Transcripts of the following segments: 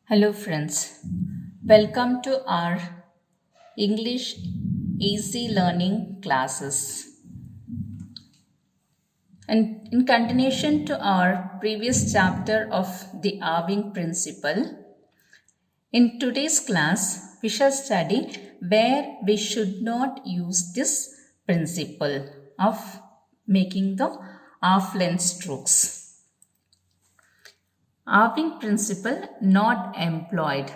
Hello, friends. Welcome to our English Easy Learning classes. And in continuation to our previous chapter of the Irving Principle, in today's class, we shall study where we should not use this principle of making the half-length strokes. Irving Principle not employed.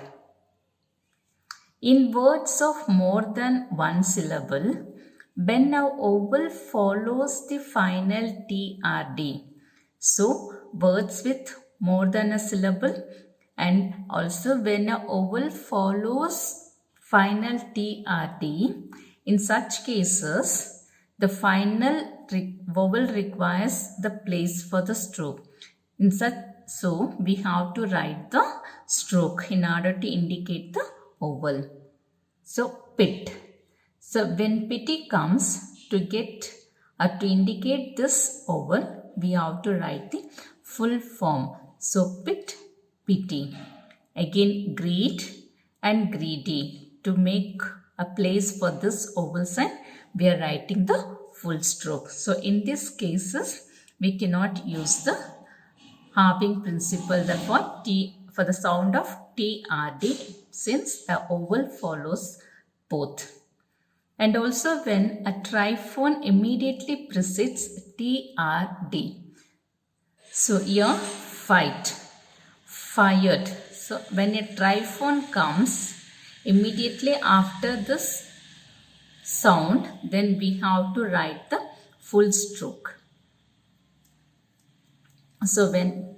In words of more than one syllable, when a vowel follows the final TRD. So, words with more than a syllable, and also when a vowel follows final TRD, in such cases, the final vowel requires the place for the stroke. So we have to write the stroke in order to indicate the vowel. So pit. So when pity comes to indicate this vowel, we have to write the full form. So pit, pity. Again greet and greedy. To make a place for this vowel sign, we are writing the full stroke. So in these cases, we cannot use the Irving Principle for the sound of TRD, since the vowel follows both. And also when a triphone immediately precedes TRD. So here fight, fired. So when a triphone comes immediately after this sound, then we have to write the full stroke. So when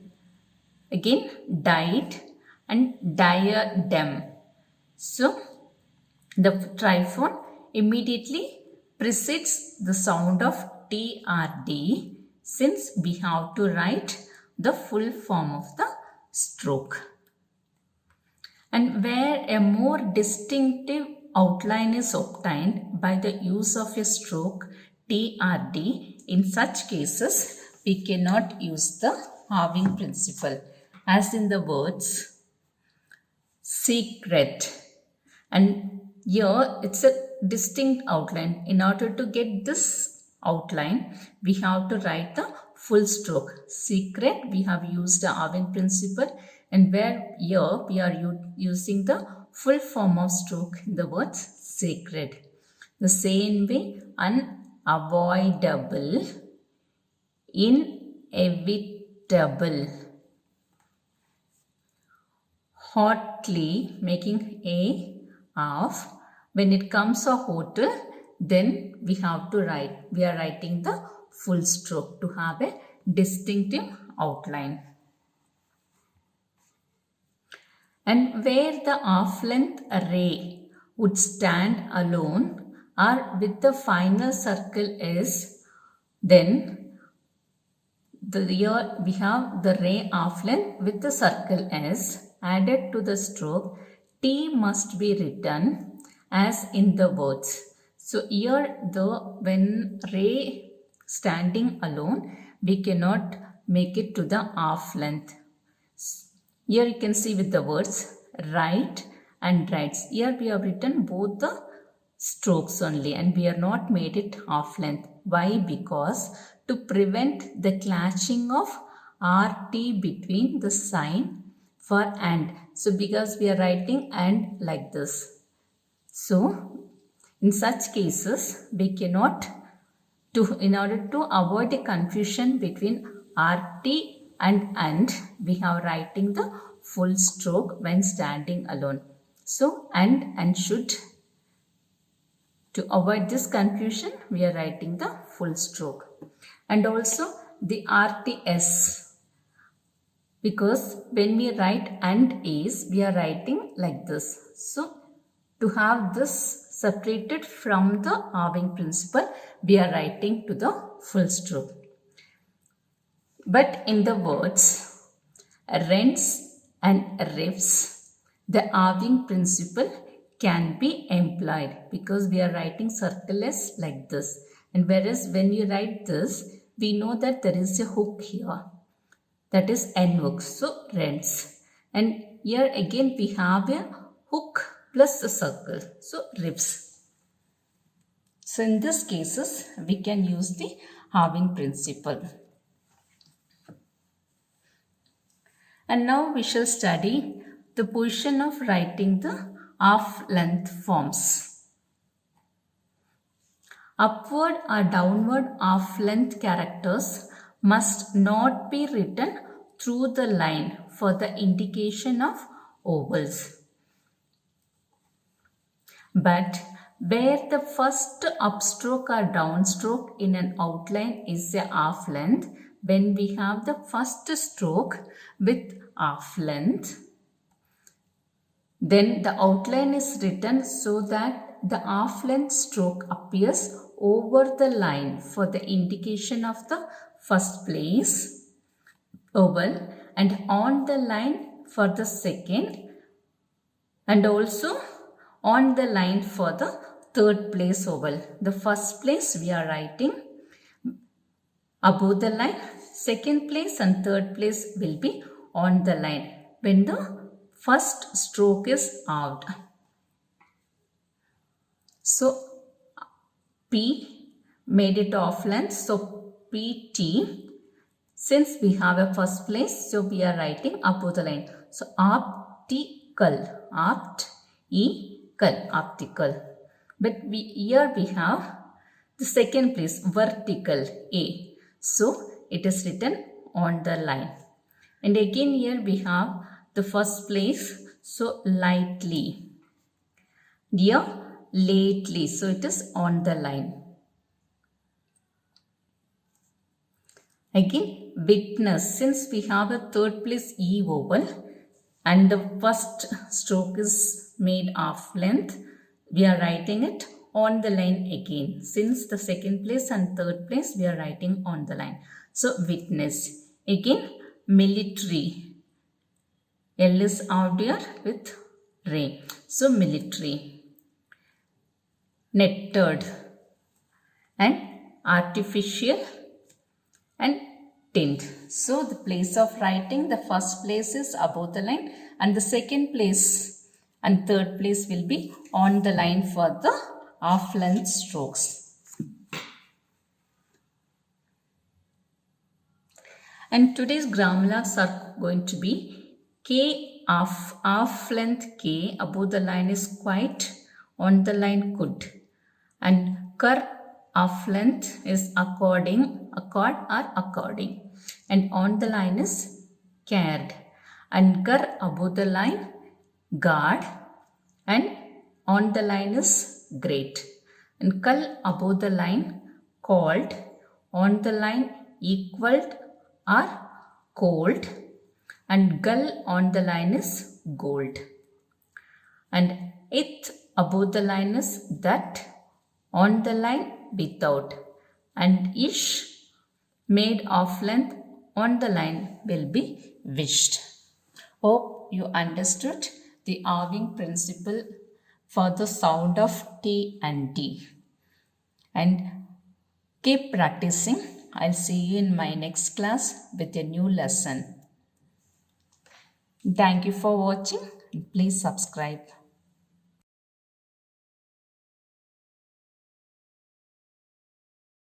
again died and diadem. So the triphone immediately precedes the sound of TRD, since we have to write the full form of the stroke. And where a more distinctive outline is obtained by the use of a stroke TRD, in such cases we cannot use the Irving Principle, as in the words secret. And here it's a distinct outline. In order to get this outline, we have to write the full stroke. Secret, we have used the Irving Principle, and where here we are using the full form of stroke in the words sacred. The same way, unavoidable, inevitable, hotly, making a of. When it comes to hotel, then we are writing the full stroke to have a distinctive outline. And where the half-length array would stand alone or with the final circle S, then here we have the ray half-length with the circle S added to the stroke. T must be written as in the words. So here when ray standing alone, we cannot make it to the half length. Here you can see with the words right and rights. Here we have written both the strokes only, and we are not made it half length. Why? Because to prevent the clashing of RT between the sign for and. So because we are writing and like this. So in such cases, we cannot, in order to avoid a confusion between RT and, we have writing the full stroke when standing alone. So and should. To avoid this confusion, we are writing the full stroke. And also the RTS. Because when we write and is, we are writing like this. So to have this separated from the Irving Principle, we are writing to the full stroke. But in the words rents and riffs, the Irving Principle can be employed, because we are writing circle S like this. And whereas when you write this, we know that there is a hook here. that is n hook, so rents. And here again we have a hook plus a circle, so ribs. So in these cases we can use the halving principle. And now we shall study the position of writing the half-length forms. Upward or downward half-length characters must not be written through the line for the indication of ovals. But where the first upstroke or downstroke in an outline is a half length, when we have the first stroke with half length, then the outline is written so that the half length stroke appears over the line for the indication of the first place oval, and on the line for the second, and also on the line for the third place oval. The first place we are writing above the line, second place and third place will be on the line when the first stroke is out. So P made it off length, so PT. Since we have a first place, so we are writing above the line. So optical, optical. But here we have the second place, vertical, A. So it is written on the line. And again here we have the first place, so lightly. Here lately, so it is on the line. Again witness, since we have a third place E oval and the first stroke is made half length, we are writing it on the line again. Since the second place and third place we are writing on the line. So witness. Again military. L is out here with ray. So military. Netted and artificial and tint. So the place of writing, the first place is above the line and the second place and third place will be on the line for the half length strokes. And today's grammar marks are going to be K half length K above the line is quite, on the line could, and cur half length is according, accord or according, and on the line is cared, and gar above the line guard, and on the line is great, and kal above the line called, on the line equaled or cold, and gull on the line is gold, and it above the line is that, on the line without, and ish made of length on the line will be wished. Hope you understood the halving principle for the sound of T and D. And keep practicing. I'll see you in my next class with a new lesson. Thank you for watching. Please subscribe.